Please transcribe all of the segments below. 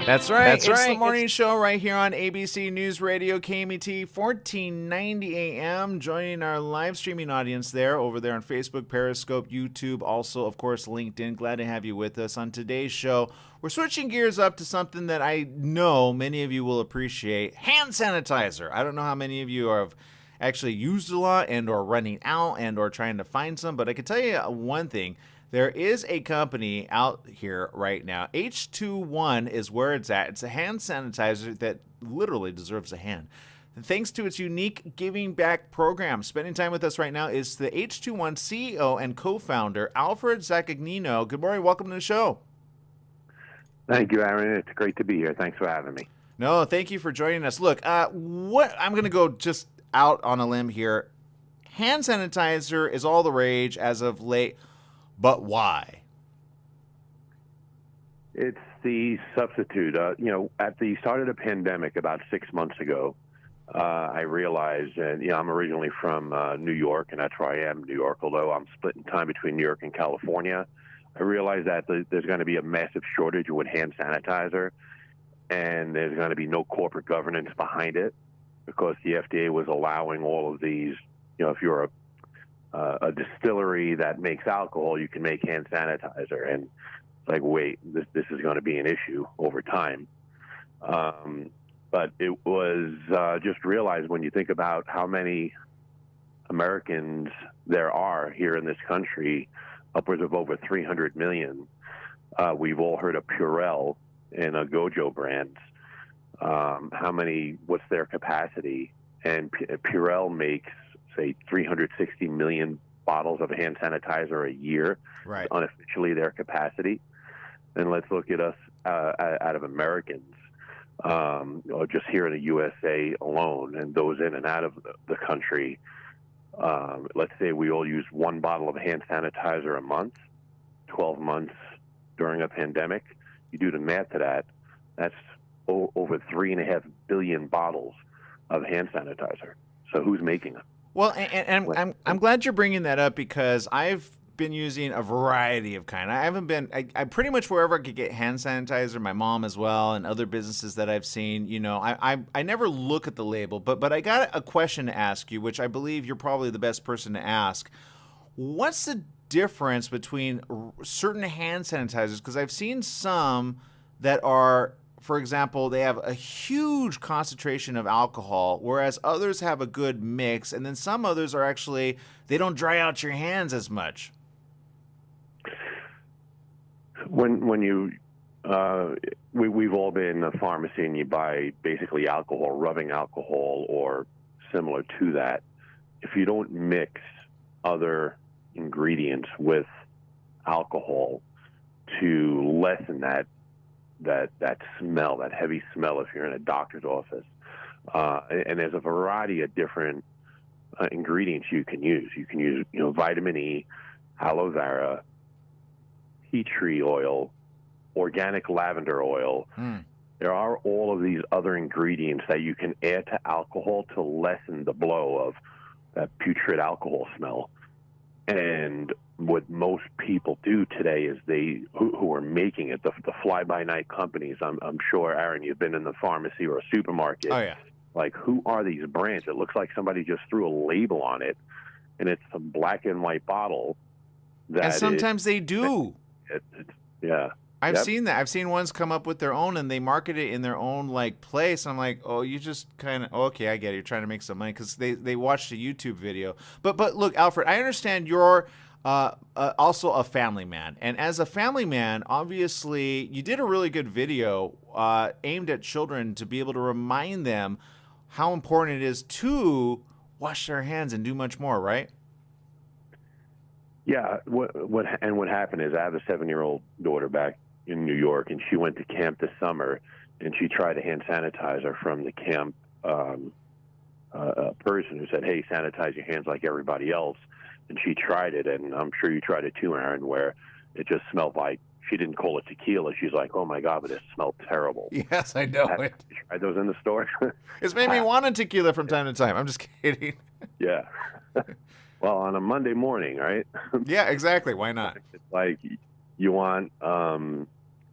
That's right. That's It's the right. morning show right here on ABC News Radio, KMET, 1490 AM. Joining our live streaming audience over there on Facebook, Periscope, YouTube, also, of course, LinkedIn. Glad to have you with us. On today's show, we're switching gears up to something that I know many of you will appreciate, hand sanitizer. I don't know how many of you have actually used a lot and or running out and or trying to find some, but I can tell you one thing. There is a company out here right now. H21 is where it's at. It's a hand sanitizer that literally deserves a hand. And thanks to its unique giving back program, spending time with us right now is the H21 CEO and co-founder, Alfred Zaccagnino. Good morning. Welcome to the show. Thank you, Aaron. It's great to be here. Thanks for having me. No, thank you for joining us. Look, what I'm going to go just out on a limb here. Hand sanitizer is all the rage as of late. But why? It's the substitute. At the start of the pandemic about 6 months ago, I realized, and I'm originally from New York, and that's where I am, New York, although I'm splitting time between New York and California. I realized that there's going to be a massive shortage with hand sanitizer, and there's going to be no corporate governance behind it because the FDA was allowing all of these, if you're a distillery that makes alcohol, you can make hand sanitizer. And it's like, wait, this is going to be an issue over time. But it was just realized when you think about how many Americans there are here in this country, upwards of over 300 million. We've all heard of Purell and Gojo brands. What's their capacity? And Purell makes, say, 360 million bottles of hand sanitizer a year, right? Unofficially their capacity. And let's look at us out of Americans, or just here in the USA alone, and those in and out of the country. Let's say we all use one bottle of hand sanitizer a month, 12 months during a pandemic. You do the math to that, that's over 3.5 billion bottles of hand sanitizer. So who's making them? Well, and I'm glad you're bringing that up because I've been using a variety of kind. I pretty much wherever I could get hand sanitizer, my mom as well, and other businesses that I've seen, I never look at the label, but I got a question to ask you, which I believe you're probably the best person to ask. What's the difference between certain hand sanitizers? Because I've seen some that are, for example, they have a huge concentration of alcohol, whereas others have a good mix, and then some others are actually, they don't dry out your hands as much. When you, we've all been in a pharmacy and you buy basically alcohol, rubbing alcohol or similar to that. If you don't mix other ingredients with alcohol to lessen that smell, that heavy smell if you're in a doctor's office. And there's a variety of different ingredients you can use. You can use, vitamin E, aloe vera, tea tree oil, organic lavender oil. There are all of these other ingredients that you can add to alcohol to lessen the blow of that putrid alcohol smell. And what most people do today is who are making it, the fly-by-night companies. I'm sure, Aaron, you've been in the pharmacy or a supermarket. Oh, yeah. Like, who are these brands? It looks like somebody just threw a label on it, and it's a black and white bottle. And sometimes they do. Yeah. I've seen that. I've seen ones come up with their own, and they market it in their own place. I'm like, oh, you just kind of okay. I get it. You're trying to make some money because they watched a YouTube video. But look, Alfred, I understand you're also a family man, and as a family man, obviously, you did a really good video aimed at children to be able to remind them how important it is to wash their hands and do much more, right? Yeah. What happened is I have a 7-year-old daughter back in New York, and she went to camp this summer, and she tried a hand sanitizer from the camp person who said, "Hey, sanitize your hands like everybody else." And she tried it, and I'm sure you tried it too, Aaron, where it just smelled like, she didn't call it tequila. She's like, "Oh my God, but it smelled terrible." Yes, I know it. You tried those in the store? It's made me want a tequila from time to time. I'm just kidding. Yeah. Well, on a Monday morning, right? Yeah, exactly. Why not? It's like you want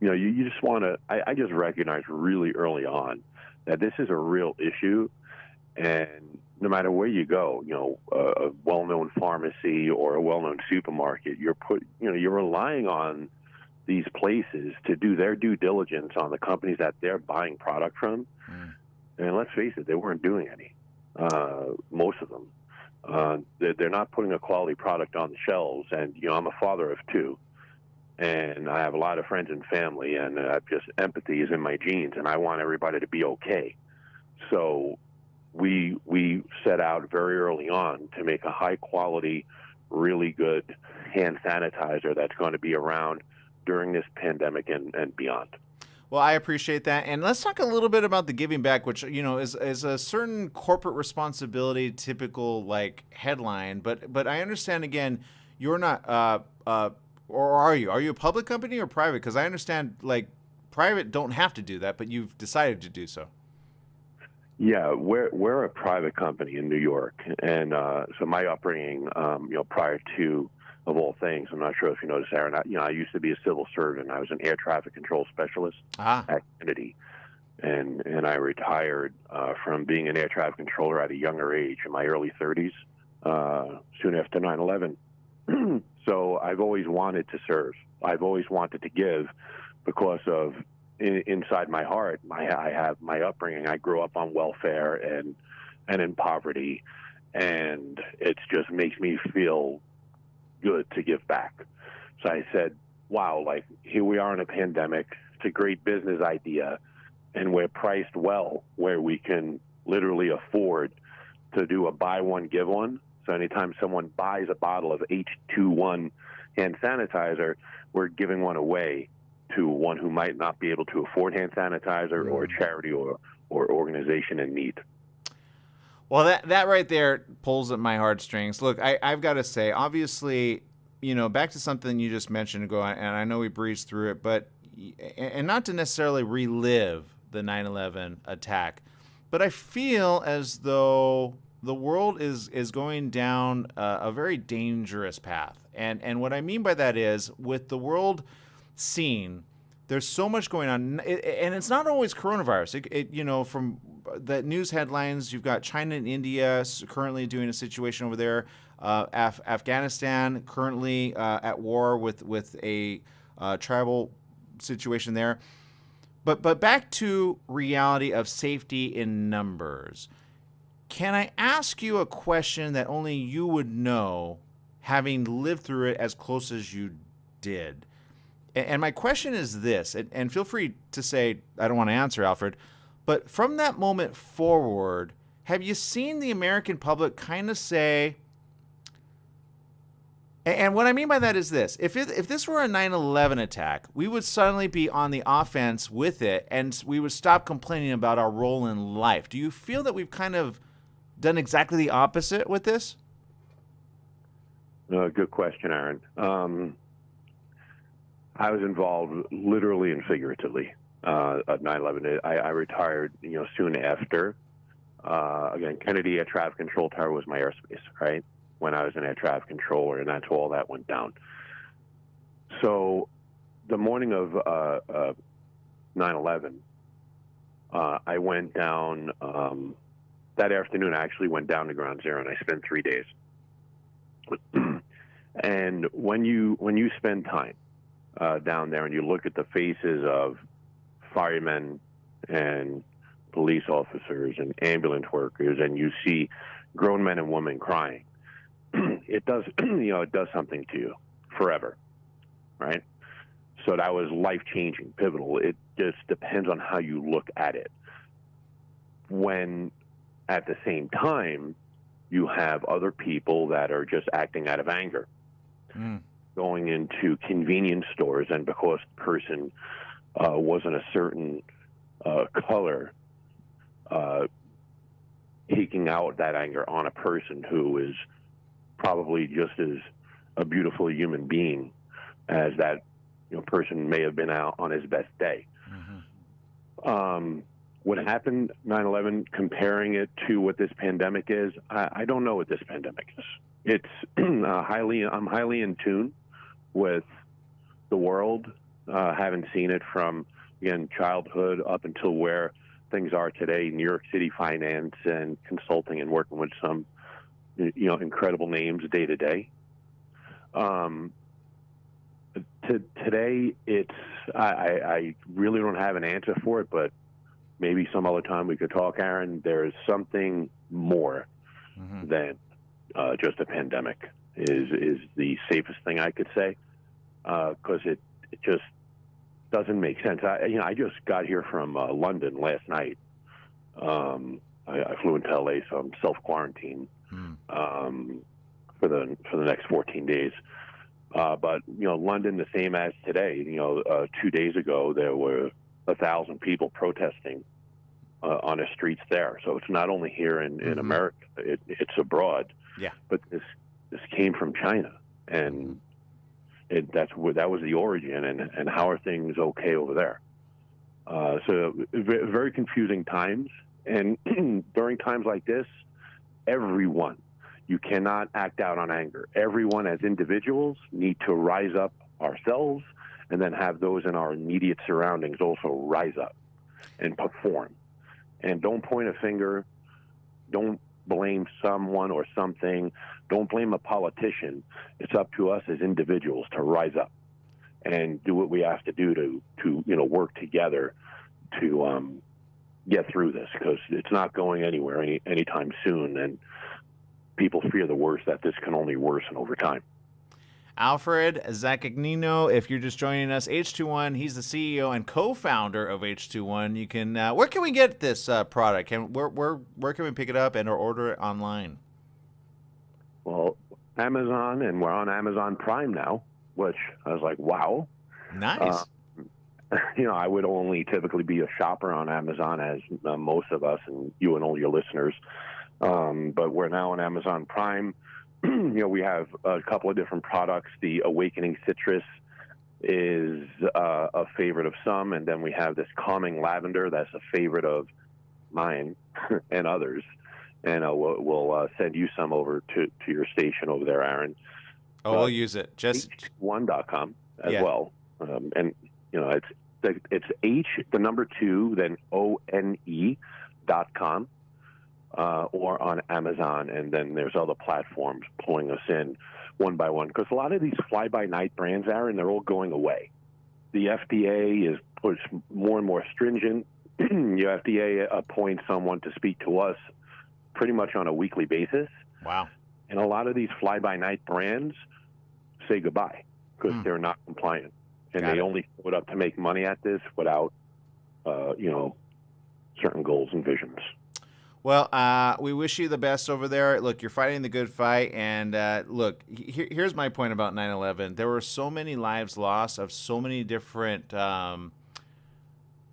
you just want to. I just recognized really early on that this is a real issue, and no matter where you go, a well-known pharmacy or a well-known supermarket, you're relying on these places to do their due diligence on the companies that they're buying product from. And let's face it, they weren't doing any. Most of them, they're not putting a quality product on the shelves. And I'm a father of two, and I have a lot of friends and family, and just empathy is in my genes, and I want everybody to be okay. So we set out very early on to make a high quality, really good hand sanitizer that's going to be around during this pandemic and beyond. Well, I appreciate that. And let's talk a little bit about the giving back, which, is a certain corporate responsibility, typical like headline. But I understand, again, you're not, or are you? Are you a public company or private? Because I understand like private don't have to do that, but you've decided to do so. Yeah, we're a private company in New York. And so my upbringing, prior to, of all things, I'm not sure if you noticed, Aaron, I used to be a civil servant. I was an air traffic control specialist at Kennedy. And I retired from being an air traffic controller at a younger age, in my early 30s, soon after 9/11. So I've always wanted to serve. I've always wanted to give because of inside my heart, I have my upbringing. I grew up on welfare and in poverty, and it just makes me feel good to give back. So I said, wow, like here we are in a pandemic. It's a great business idea, and we're priced well where we can literally afford to do a buy one, give one. So anytime someone buys a bottle of H21 hand sanitizer, we're giving one away to one who might not be able to afford hand sanitizer, or a charity or organization in need. Well, that right there pulls at my heartstrings. Look, I've got to say, obviously, back to something you just mentioned ago, and I know we breezed through it, but and not to necessarily relive the 9/11 attack, but I feel as though the world is going down a very dangerous path. And what I mean by that is, with the world scene, there's so much going on, and it's not always coronavirus. From the news headlines, you've got China and India currently doing a situation over there. Afghanistan currently at war with a tribal situation there. But back to reality of safety in numbers. Can I ask you a question that only you would know, having lived through it as close as you did? And my question is this, and feel free to say, I don't want to answer, Alfred, but from that moment forward, have you seen the American public kind of say, and what I mean by that is this, if this were a 9/11 attack, we would suddenly be on the offense with it, and we would stop complaining about our role in life. Do you feel that we've kind of done exactly the opposite with this? Good question, Aaron. I was involved literally and figuratively at 9/11. I retired, soon after. Again, Kennedy Air Traffic Control Tower was my airspace, right? When I was an air traffic controller, and that's all that went down. So the morning of 9/11, I went down, that afternoon I actually went down to Ground Zero, and I spent 3 days. And when you spend time down there and you look at the faces of firemen and police officers and ambulance workers, and you see grown men and women crying, it does it does something to you forever, right? So that was life-changing, pivotal. It just depends on how you look at it. When at the same time you have other people that are just acting out of anger, going into convenience stores, and because the person wasn't a certain color, taking out that anger on a person who is probably just as a beautiful human being as that person may have been out on his best day. What happened 9/11, comparing it to what this pandemic is, I don't know what this pandemic is. It's I'm highly in tune with the world Haven't seen it from, again, childhood up until where things are today, New York City finance and consulting and working with some, incredible names day to day. Today, I really don't have an answer for it, but maybe some other time we could talk, Aaron. There is something more than just a pandemic is the safest thing I could say, because it just doesn't make sense. I just got here from London last night. I flew into LA, so I'm self-quarantined for the next 14 days. But London, the same as today. 2 days ago there were 1,000 people protesting on the streets there. So it's not only here in America; it's abroad. Yeah. But this came from China, and that was the origin. And how are things okay over there? So very confusing times. And during times like this, everyone. You cannot act out on anger. Everyone as individuals need to rise up ourselves, and then have those in our immediate surroundings also rise up and perform. And don't point a finger. Don't blame someone or something. Don't blame a politician. It's up to us as individuals to rise up and do what we have to do to work together to get through this, because it's not going anywhere anytime soon. And people fear the worst, that this can only worsen over time. Alfred Zaccagnino, if you're just joining us, H21, he's the CEO and co-founder of H21. You can, where can we get this product? Where can we pick it up and or order it online? Well, Amazon, and we're on Amazon Prime now, which I was like, wow. Nice. I would only typically be a shopper on Amazon, as most of us and you and all your listeners. But we're now on Amazon Prime. We have a couple of different products. The Awakening Citrus is a favorite of some, and then we have this Calming Lavender that's a favorite of mine and others. And we'll send you some over to your station over there, Aaron. Oh, we'll use it. Just h1.com as well. And it's H, the number 2, then ONE.com. Or on Amazon, and then there's other platforms pulling us in one by one. Because a lot of these fly-by-night brands, Aaron, they're all going away. The FDA is more and more stringent. The FDA appoints someone to speak to us pretty much on a weekly basis. Wow. And a lot of these fly-by-night brands say goodbye because they're not compliant. And they only put up to make money at this without, certain goals and visions. Well, we wish you the best over there. Look, you're fighting the good fight. And look, here's my point about 9/11. There were so many lives lost of so many different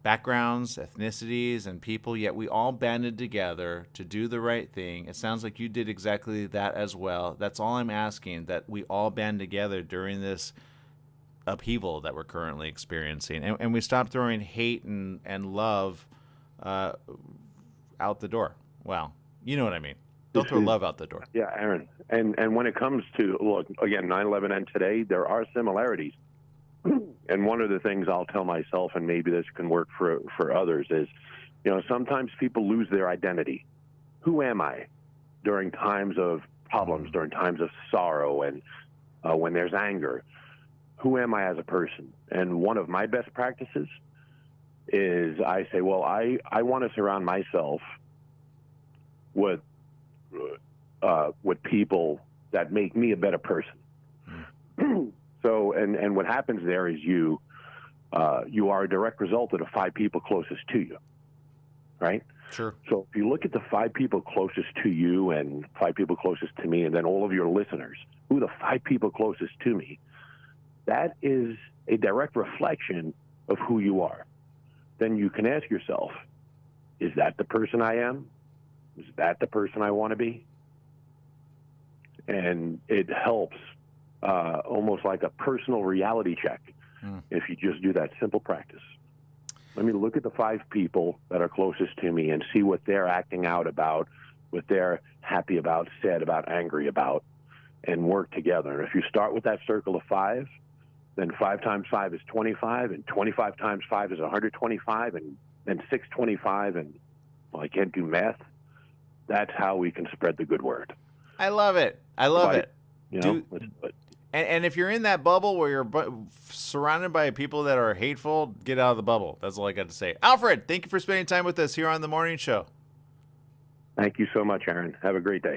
backgrounds, ethnicities, and people, yet we all banded together to do the right thing. It sounds like you did exactly that as well. That's all I'm asking, that we all band together during this upheaval that we're currently experiencing. And we stop throwing hate and love out the door. Well, you know what I mean. Don't throw love out the door. Yeah, Aaron. And when it comes to, look, again, 9/11 and today, there are similarities. And one of the things I'll tell myself, and maybe this can work for others, is, sometimes people lose their identity. Who am I during times of problems, during times of sorrow, and when there's anger? Who am I as a person? And one of my best practices is I say, well, I want to surround myself with people that make me a better person. So, and what happens there is you are a direct result of the 5 people closest to you, right? Sure. So if you look at the 5 people closest to you and 5 people closest to me, and then all of your listeners, who are the 5 people closest to me, that is a direct reflection of who you are. Then you can ask yourself, is that the person I am? Is that the person I want to be? And it helps almost like a personal reality check if you just do that simple practice. Let me look at the 5 people that are closest to me and see what they're acting out about, what they're happy about, sad about, angry about, and work together. And if you start with that circle of 5, then 5 times 5 is 25, and 25 times 5 is 125, and then 625, and well, I can't do math. That's how we can spread the good word. I love it. I love it. Let's do it. And if you're in that bubble where you're surrounded by people that are hateful, get out of the bubble. That's all I got to say. Alfred, thank you for spending time with us here on The Morning Show. Thank you so much, Aaron. Have a great day.